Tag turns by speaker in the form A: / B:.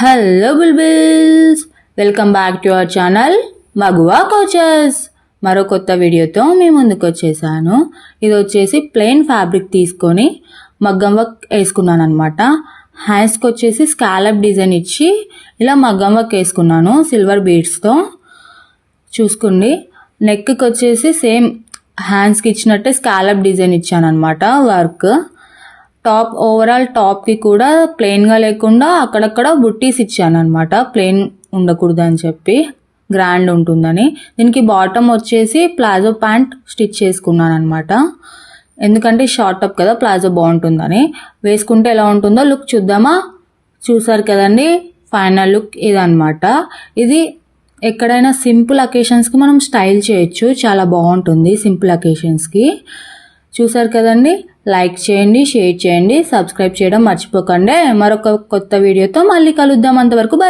A: Hello bulbuls, welcome back to our channel Maguva coaches. మరో కొత్త వీడియోతో మీ ముందుకు వచ్చేసాను. ఇది వచ్చేసి ప్లెయిన్ ఫ్యాబ్రిక్ తీసుకొని మగ్గం వర్క్ వేసుకున్నాను అనమాట. హ్యాండ్స్కి వచ్చేసి స్కాలప్ డిజైన్ ఇచ్చి ఇలా మగ్గం వర్క్ వేసుకున్నాను సిల్వర్ బీడ్స్తో. చూసుకోండి, నెక్కి వచ్చేసి సేమ్ హ్యాండ్స్కి ఇచ్చినట్టే స్కాలప్ డిజైన్ ఇచ్చాను అనమాట వర్క్. టాప్ ఓవరాల్ టాప్కి కూడా ప్లెయిన్గా లేకుండా అక్కడక్కడ బుట్టీస్ ఇచ్చాను అనమాట, ప్లెయిన్ ఉండకూడదు అని చెప్పి, గ్రాండ్ ఉంటుందని. దీనికి బాటమ్ వచ్చేసి ప్లాజో ప్యాంట్ స్టిచ్ చేసుకున్నాను అనమాట. ఎందుకంటే షార్ట్ టాప్ కదా, ప్లాజో బాగుంటుందని. వేసుకుంటే ఎలా ఉంటుందో లుక్ చూద్దామా. చూసారు కదండి, ఫైనల్ లుక్ ఇదనమాట. ఇది ఎక్కడైనా సింపుల్ అకేషన్స్కి మనం స్టైల్ చేయొచ్చు, చాలా బాగుంటుంది సింపుల్ అకేషన్స్కి. చూసారు కదండి, లైక్ చేయండి, షేర్ చేయండి, సబ్స్క్రైబ్ చేయడం మర్చిపోకండి. మరొక కొత్త వీడియోతో మళ్ళీ కలుద్దాం. అంతవరకు బాయ్.